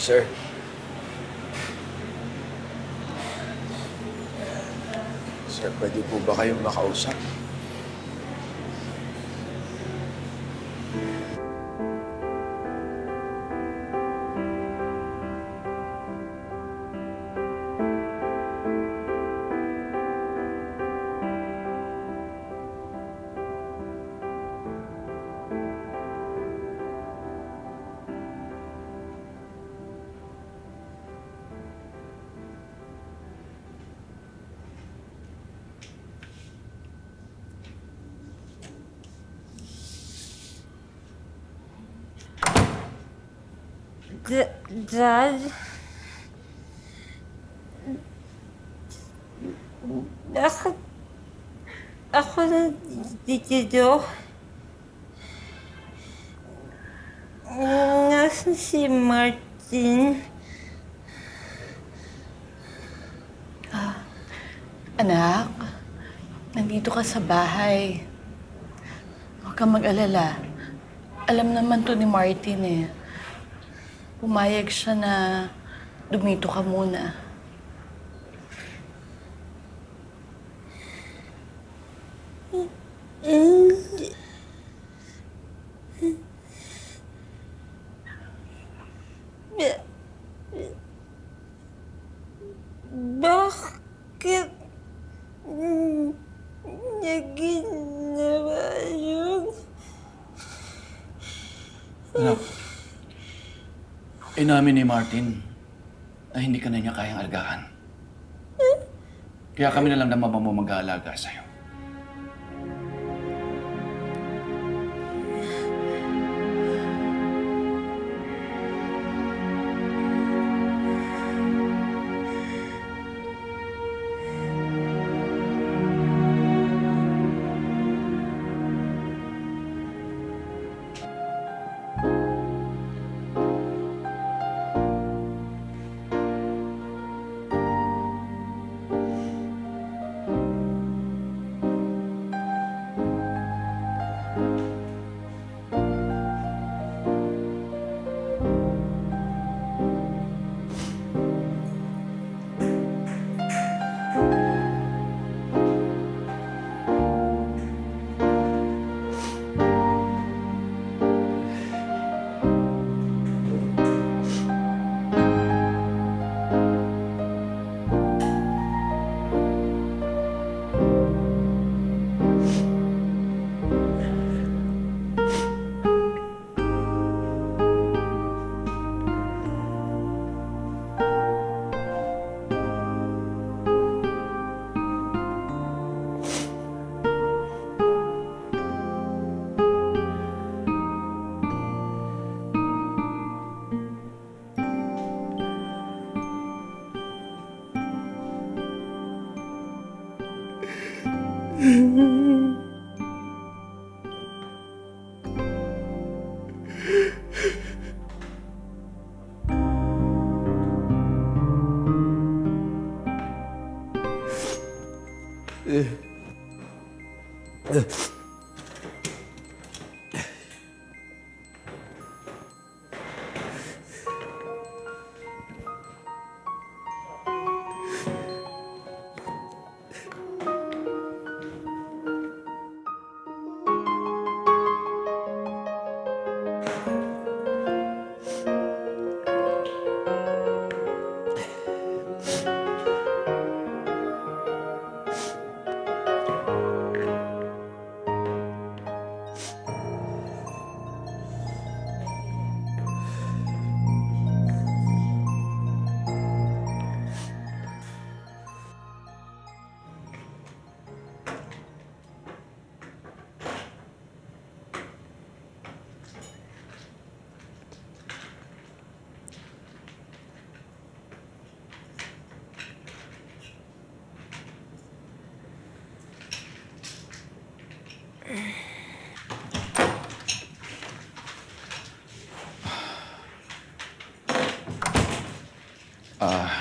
Sir. Sir, pwede po ba kayong makausap? Dad? Bakit ako nandito? Nasaan si Martin? Anak, nandito ka sa bahay. Huwag kang mag-alala. Alam naman to ni Martin eh. Pumayag siya na dumito ka muna. Bakit niya ginawa yun? Anak, inamin ni Martin na hindi ka na niya kayang alagaan. Kaya kami na lang naman mo mag-aalaga sa'yo.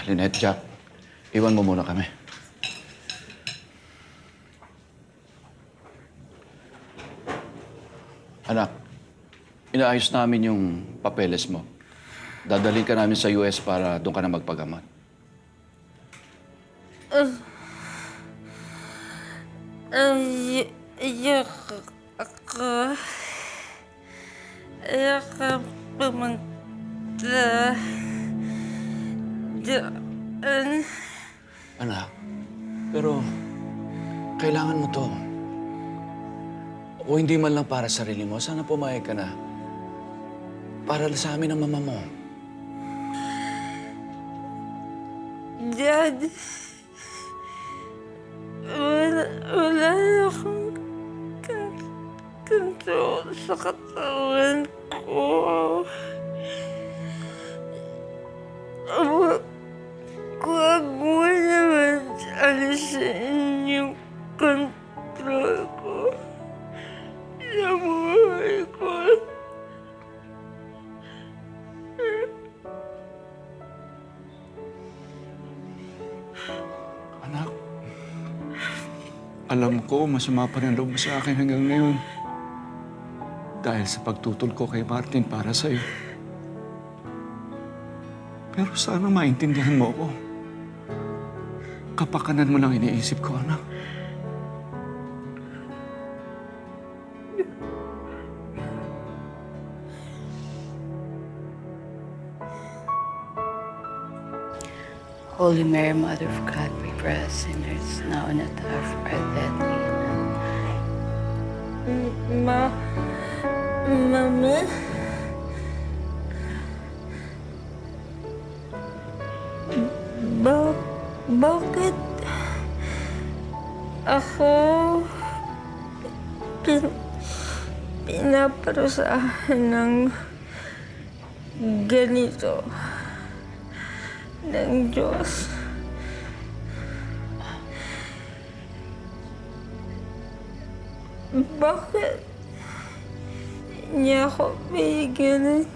Lynette, Jack, iwan mo muna kami. Anak, inaayos namin yung papeles mo. Dadalhin ka namin sa US para doon ka na magpagamot. Iyak ako. Iyak ka pumunta doon. Anak, pero kailangan mo to. O hindi man lang para sa sarili mo, sana pumayag ka na. Para sa amin ang mama mo. Dad, wala akong control sa katawan ko. Huwag mo naman alisin yung control ko sa buhay ko. Anak, alam ko masama pa rin loob mo sa akin hanggang ngayon. Dahil sa pagtutol ko kay Martin para sa'yo. Pero sana maintindihan mo ako. Kapakanan mo lang iniisip ko, anak. Holy Mary, Mother of God, pray for us sinners, now and at the hour of our death. Amen. Mama? Bakit ako pinaparusahan ng ganito ng Diyos? Bakit niya ako bigyan ng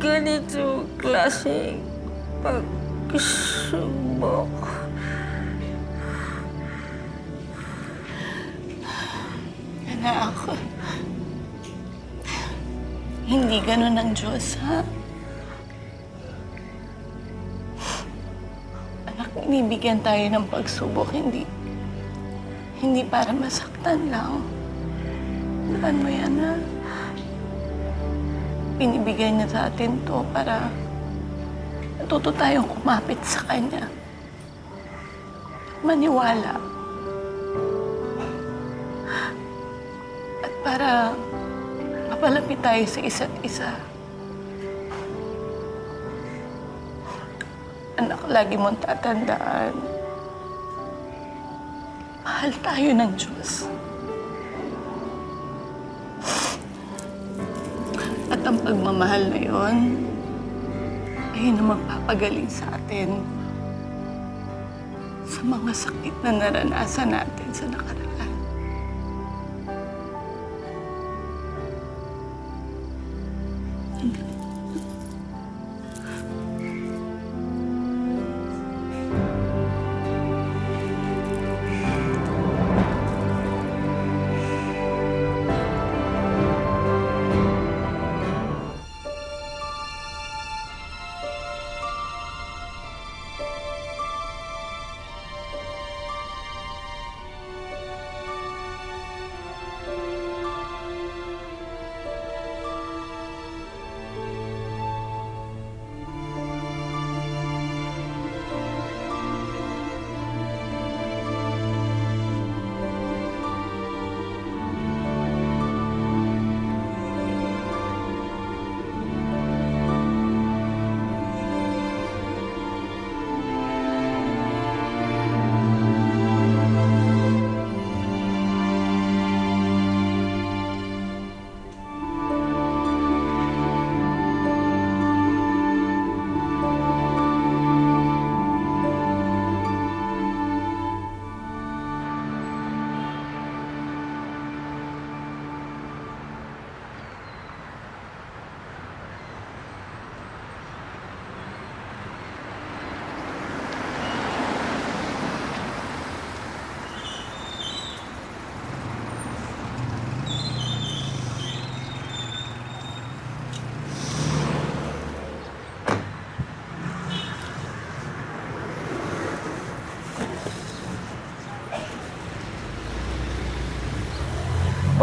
ganito klaseng pagsubok? Anak, hindi ganun ang Diyos, ha? Anak, binibigyan tayo ng pagsubok, hindi para masaktan lang. Tandaan mo yan, ha? Binibigay niya sa atin to para natuto tayong kumapit sa Kanya. Maniwala. At para mapalapit tayo sa isa't isa. Anak, lagi mong tatandaan. Mahal tayo ng Diyos. At ang pagmamahal na yon, ayun ang magpapagaling sa atin sa mga sakit na naranasan natin sa nakaraan.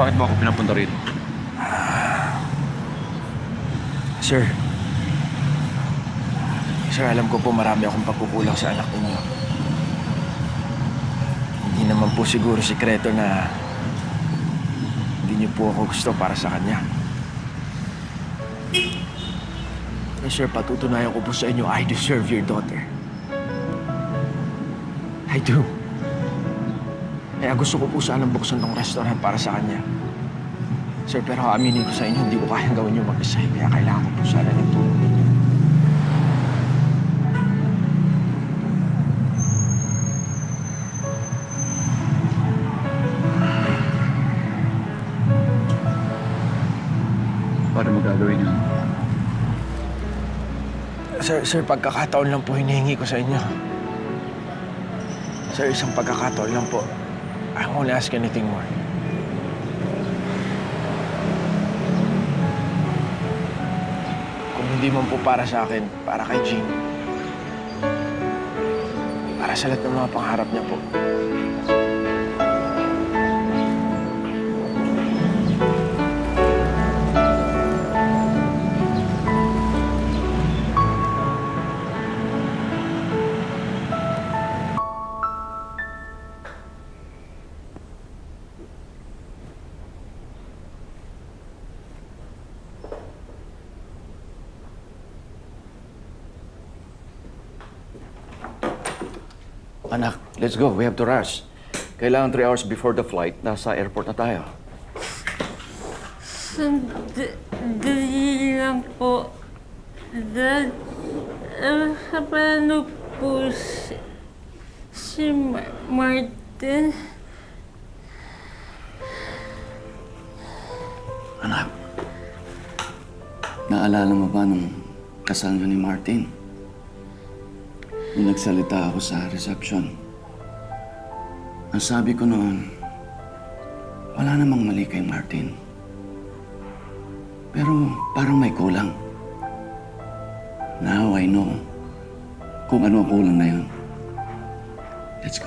Bakit mo ako pinapunta rito? Sir. Sir, alam ko po marami akong pagkukulang sa anak ninyo. Hindi naman po siguro sikreto na hindi niyo po ako gusto para sa kanya. Eh, sir, patutunayan ko po sa inyo, I deserve your daughter. I do. Kaya gusto ko po sanang buksan tong restaurant para sa kanya. Sir, pero aminin ko sa inyo, hindi ko kayang gawin yung mag-isa. Kaya kailangan ko po sana ng tulong ninyo. Paano mo gagawin yun? Sir, pagkakataon lang po hinihingi ko sa inyo. Sir, isang pagkakataon lang po. I won't ask anything more. Kung hindi man po para sa akin, para kay Jean. Para sa lahat ng mga pangarap niya po. Anak, let's go. We have to rush. Kailangan 3 hours before the flight, nasa airport na tayo. Dali lang po. Dad, paano po si Martin? Anak, naalala mo ba nung kasal niyo ni Martin? Nung nagsalita ako sa reception, ang sabi ko noon, wala namang mali kay Martin. Pero parang may kulang. Now I know kung ano ang kulang na yun. Let's go.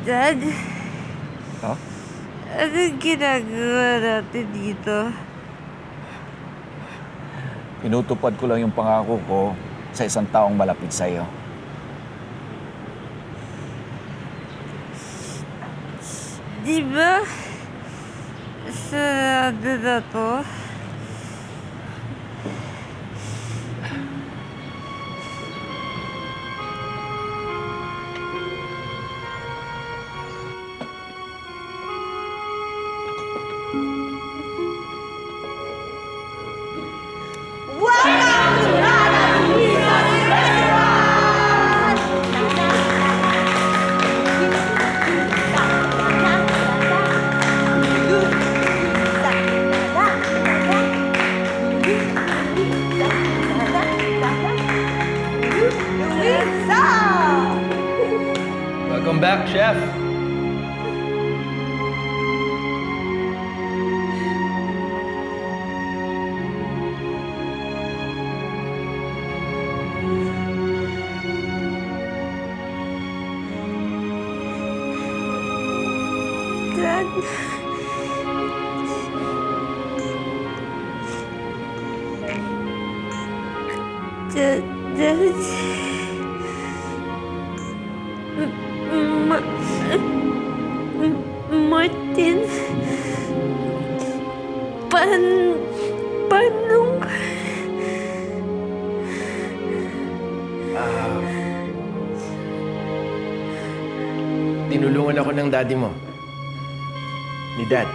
Dad? Ha? Anong ginagawa natin dito? Pinutupad ko lang yung pangako ko sa isang taong malapit sa iyo. Di ba? Sarado na to? Welcome back, Chef. Dad? Dad? Martin? Paano? Tinulungan ako ng daddy mo. Ni Dad.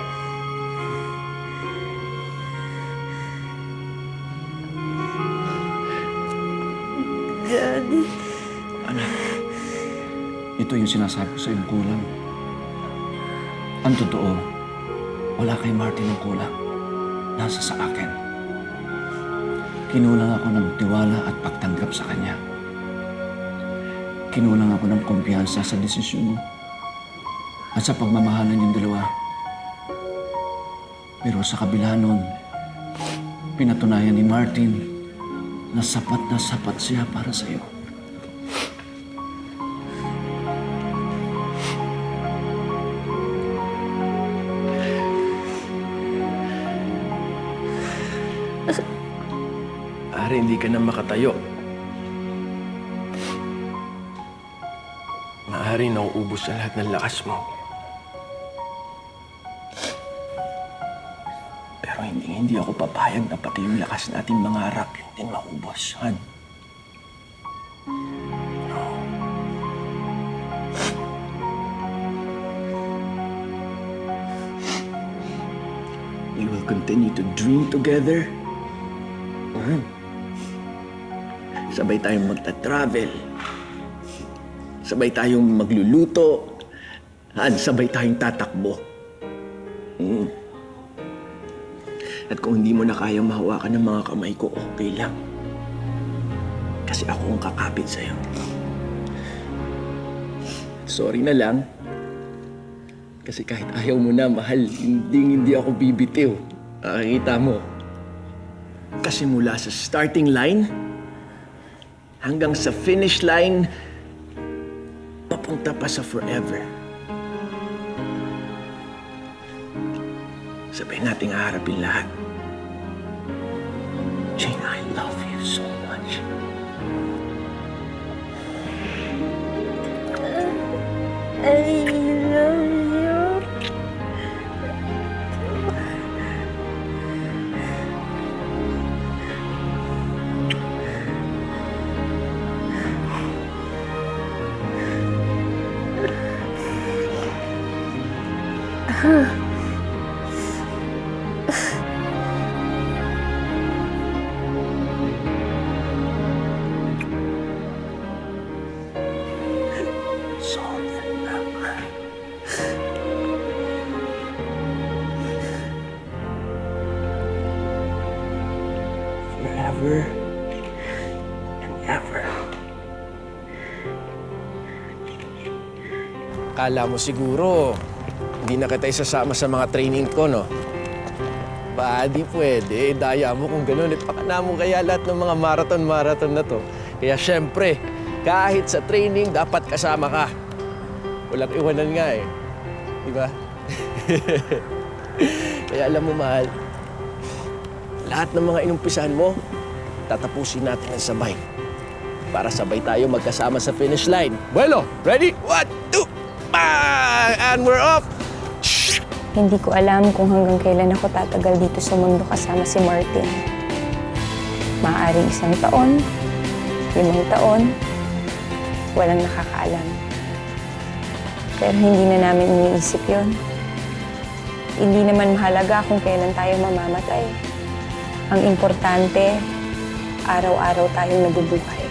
Daddy? Anak, ito yung sinasabi ko sa iyong kulang. Ang totoo, Wala kay Martin ang kulang. Nasa sa akin. Kinulang ako ng tiwala at pagtanggap sa kanya. Kinulang ako ng kumpiyansa sa desisyon mo at sa pagmamahalan yung dalawa. Pero sa kabila nun, pinatunayan ni Martin na sapat siya para sa'yo. Ari, hindi ka na makatayo. Maaari nauubos na lahat ng lakas mo. Pero hindi ako papayag na pati yung lakas natin mangarap din maubos, Han. No. We will continue to dream together. Sabay tayong magta-travel. Sabay tayong magluluto. At sabay tayong tatakbo. At kung hindi mo na kayang mahawakan ng mga kamay ko, okay lang. Kasi ako ang kakapit sa'yo. Sorry na lang. Kasi kahit ayaw mo na, mahal, hindi ako bibitiw. Nakikita mo. Kasi mula sa starting line hanggang sa finish line, papunta pa sa forever. Sabay nating haharapin lahat. Jane, I love you so much. I love you. Forever and ever. Kala mo siguro, hindi na kita isasama sa mga training ko, no? Di pwede. Daya mo kung gano'n. Pakana mo kaya lahat ng mga marathon na to. Kaya syempre, kahit sa training, dapat kasama ka. Walang iwanan nga eh. Di ba? Kaya alam mo, mahal, lahat ng mga inumpisahan mo, tatapusin natin ng sabay. Para sabay tayo magkasama sa finish line. Bueno, ready? 1, 2, bang! And we're off! Hindi ko alam kung hanggang kailan ako tatagal dito sa mundo kasama si Martin. Maaaring 1 taon, 5 taon, walang nakakaalam. Pero hindi na namin iniisip yon. Hindi naman mahalaga kung kailan tayo mamamatay. Ang importante, araw-araw tayong nabubuhay.